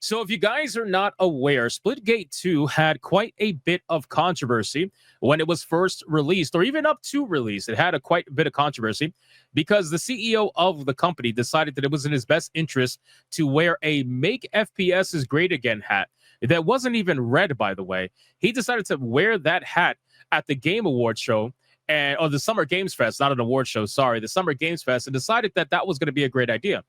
So, if you guys are not aware, Splitgate 2 had quite a bit of controversy when it was first released, or even up to release. It had a quite a bit of controversy because the CEO of the company decided that it was in his best interest to wear a Make FPS is Great Again hat that wasn't even red, by the way. He decided to wear that hat at the Game Awards show. Or the Summer Games Fest, not an award show, sorry, the Summer Games Fest, and decided that that was going to be a great idea.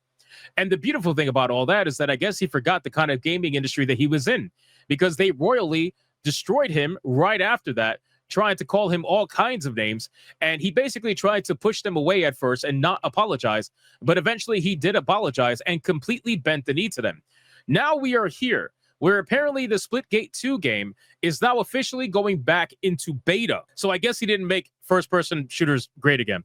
And the beautiful thing about all that is that I guess he forgot the kind of gaming industry that he was in because they royally destroyed him right after that, trying to call him all kinds of names. And he basically tried to push them away at first and not apologize. But eventually he did apologize and completely bent the knee to them. Now we are here where apparently the Splitgate 2 game is now officially going back into beta. So I guess he didn't make first-person shooters great again.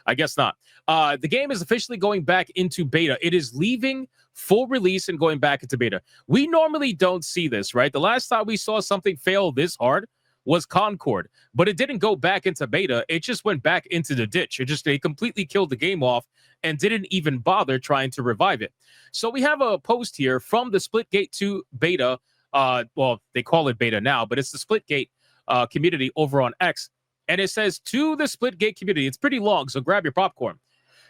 I guess not. The game is officially going back into beta. It is leaving full release and going back into beta. We normally don't see this, right? The last time we saw something fail this hard was Concord, but it didn't go back into beta. It just went back into the ditch. They completely killed the game off and didn't even bother trying to revive it. So we have a post here from the Splitgate 2 beta. Well, they call it beta now, but it's the Splitgate community over on X. And it says, to the Splitgate community, it's pretty long, so grab your popcorn.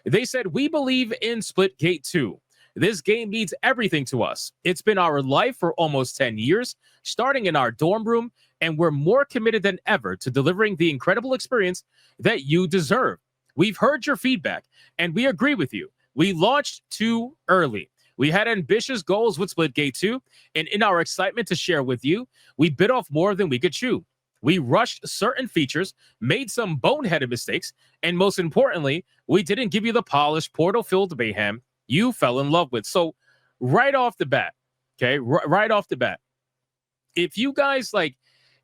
They said, we believe in Splitgate 2. This game means everything to us. It's been our life for almost 10 years, starting in our dorm room, and we're more committed than ever to delivering the incredible experience that you deserve. We've heard your feedback, and we agree with you. We launched too early. We had ambitious goals with Splitgate 2, and in our excitement to share with you, we bit off more than we could chew. We rushed certain features, made some boneheaded mistakes, and most importantly, we didn't give you the polished portal-filled mayhem you fell in love with. So right off the bat, okay, right off the bat, if you guys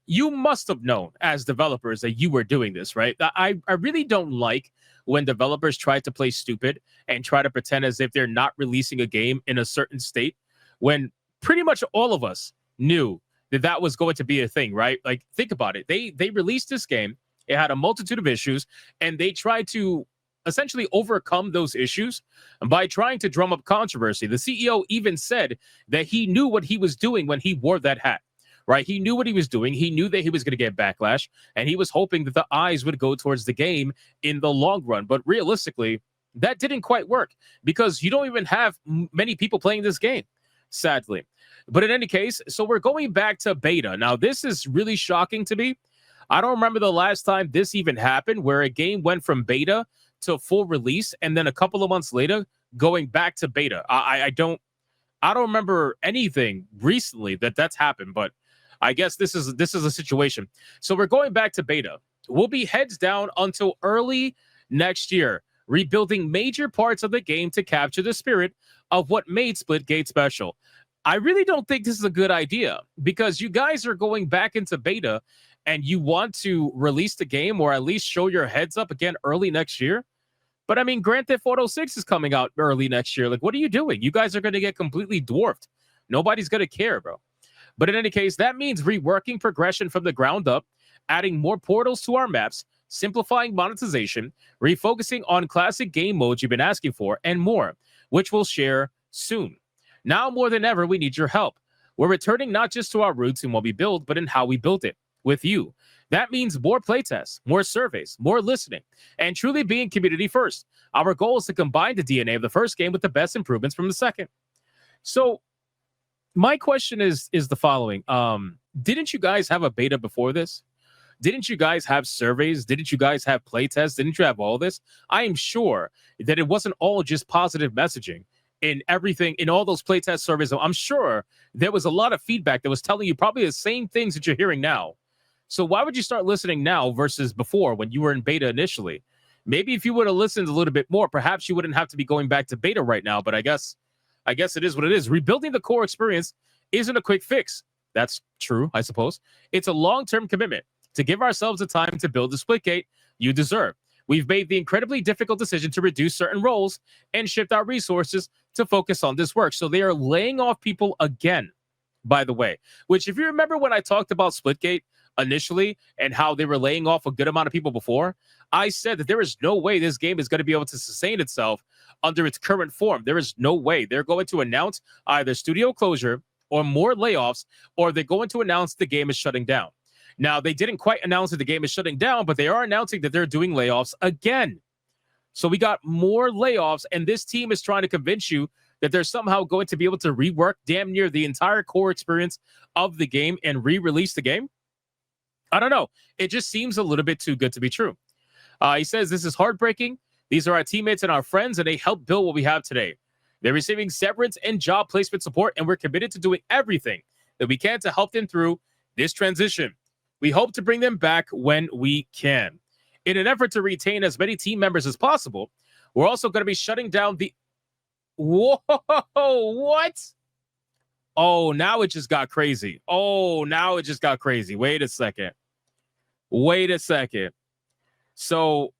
you must have known as developers that you were doing this, right? I really don't like when developers try to play stupid and try to pretend as if they're not releasing a game in a certain state when pretty much all of us knew that was going to be a thing, right? Like, think about it. They released this game. It had a multitude of issues, and they tried to essentially overcome those issues by trying to drum up controversy. The CEO even said that he knew what he was doing when he wore that hat, right? He knew what he was doing. He knew that he was going to get backlash, and he was hoping that the eyes would go towards the game in the long run. But realistically, that didn't quite work because you don't even have many people playing this game, sadly. But in any case, so we're going back to beta. Now, this is really shocking to me. I don't remember the last time this even happened where a game went from beta to full release and then a couple of months later going back to beta. I don't remember anything recently that's happened, but I guess this is a situation. So we're going back to beta. We'll be heads down until early next year, rebuilding major parts of the game to capture the spirit of what made Splitgate special. I really don't think this is a good idea because you guys are going back into beta and you want to release the game or at least show your heads up again early next year. But I mean, Grand Theft Auto 6 is coming out early next year. Like, what are you doing? You guys are going to get completely dwarfed. Nobody's going to care, bro. But in any case, that means reworking progression from the ground up, adding more portals to our maps, simplifying monetization, refocusing on classic game modes you've been asking for, and more, which we'll share soon. Now more than ever, we need your help. We're returning not just to our roots in what we build, but in how we built it, with you. That means more playtests, more surveys, more listening, and truly being community first. Our goal is to combine the DNA of the first game with the best improvements from the second. So my question is the following. Didn't you guys have a beta before this? Didn't you guys have surveys? Didn't you guys have playtests? Didn't you have all this? I am sure that it wasn't all just positive messaging. In everything, in all those playtest surveys, I'm sure there was a lot of feedback that was telling you probably the same things that you're hearing now. So why would you start listening now versus before when you were in beta initially? Maybe if you would have listened a little bit more, perhaps you wouldn't have to be going back to beta right now. But I guess it is what it is. Rebuilding the core experience isn't a quick fix. That's true, I suppose. It's a long-term commitment to give ourselves the time to build the Splitgate you deserve. We've made the incredibly difficult decision to reduce certain roles and shift our resources to focus on this work. So they are laying off people again, by the way, which if you remember when I talked about Splitgate initially and how they were laying off a good amount of people before, I said that there is no way this game is going to be able to sustain itself under its current form. There is no way. They're going to announce either studio closure or more layoffs, or they're going to announce the game is shutting down. Now, they didn't quite announce that the game is shutting down, but they are announcing that they're doing layoffs again. So we got more layoffs, and this team is trying to convince you that they're somehow going to be able to rework damn near the entire core experience of the game and re-release the game. I don't know. It just seems a little bit too good to be true. He says, this is heartbreaking. These are our teammates and our friends, and they helped build what we have today. They're receiving severance and job placement support, and we're committed to doing everything that we can to help them through this transition. We hope to bring them back when we can. In an effort to retain as many team members as possible, we're also going to be shutting down the... Whoa, what? Oh, now it just got crazy. Wait a second. So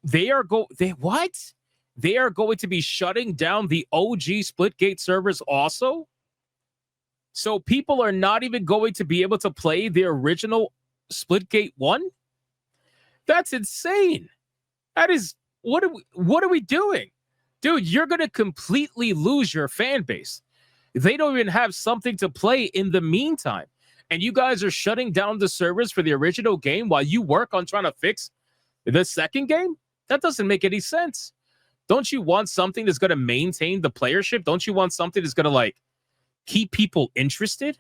they are what? They are going to be shutting down the OG Splitgate servers also? So people are not even going to be able to play the original Splitgate 1? That's insane. That is, what are we doing? Dude, you're going to completely lose your fan base. They don't even have something to play in the meantime. And you guys are shutting down the servers for the original game while you work on trying to fix the second game? That doesn't make any sense. Don't you want something that's going to maintain the playership? Don't you want something that's going to, like, keep people interested?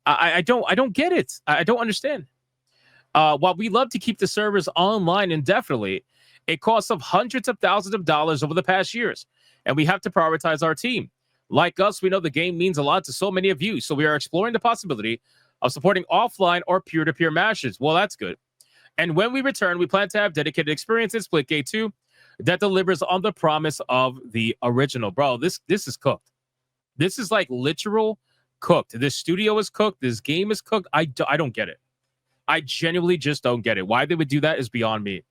I don't get it. I don't understand. While we love to keep the servers online indefinitely, it costs us hundreds of thousands of dollars over the past years, and we have to prioritize our team. Like us, we know the game means a lot to so many of you, so we are exploring the possibility of supporting offline or peer-to-peer matches. Well, that's good. And when we return, we plan to have dedicated experience in Splitgate 2 that delivers on the promise of the original. Bro, this is cooked. This is like literal cooked. This studio is cooked. This game is cooked. I don't get it. I genuinely just don't get it. Why they would do that is beyond me.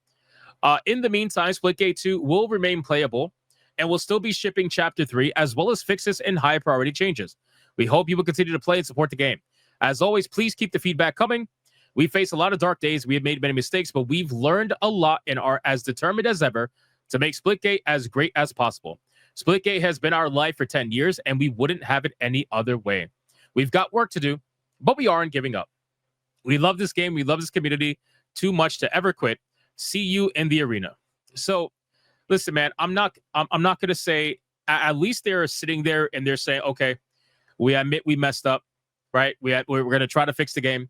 In the meantime, Splitgate 2 will remain playable and will still be shipping Chapter 3, as well as fixes and high priority changes. We hope you will continue to play and support the game. As always, please keep the feedback coming. We face a lot of dark days. We have made many mistakes, but we've learned a lot and are as determined as ever to make Splitgate as great as possible. Splitgate has been our life for 10 years, and we wouldn't have it any other way. We've got work to do, but we aren't giving up. We love this game. We love this community too much to ever quit. See you in the arena. So, listen, man, I'm not going to say, at least they're sitting there and they're saying, okay, we admit we messed up, right? We're going to try to fix the game.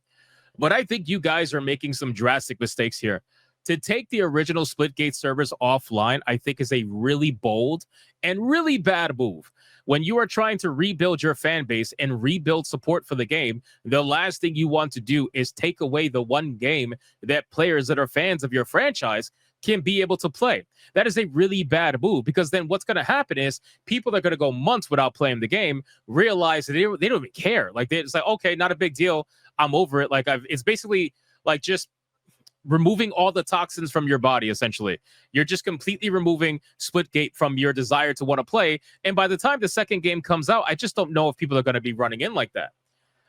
But I think you guys are making some drastic mistakes here. To take the original Splitgate servers offline, I think is a really bold and really bad move. When you are trying to rebuild your fan base and rebuild support for the game, the last thing you want to do is take away the one game that players that are fans of your franchise can be able to play. That is a really bad move, because then what's going to happen is people are going to go months without playing the game, realize that they don't even care. Like, it's like, okay, not a big deal. I'm over it. Like, it's basically like just removing all the toxins from your body, essentially. You're just completely removing Splitgate from your desire to want to play. And by the time the second game comes out, I just don't know if people are going to be running in like that.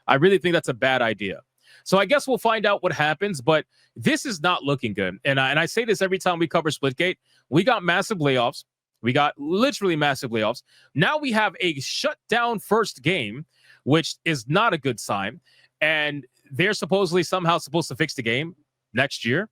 I really think that's a bad idea. So I guess we'll find out what happens, but this is not looking good. And I say this every time we cover Splitgate. We got massive layoffs. We got literally massive layoffs. Now we have a shutdown first game, which is not a good sign. And they're supposedly somehow supposed to fix the game next year.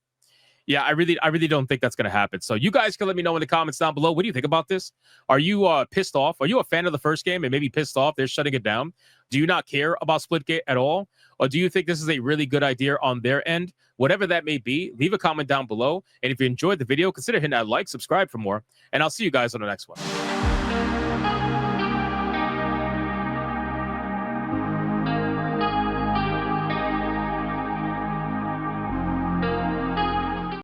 Yeah, I really don't think that's going to happen. So you guys can let me know in the comments down below. What do you think about this? Are you pissed off? Are you a fan of the first game and maybe pissed off they're shutting it down? Do you not care about Splitgate at all? Or do you think this is a really good idea on their end? Whatever that may be, leave a comment down below. And if you enjoyed the video, consider hitting that like, subscribe for more. And I'll see you guys on the next one.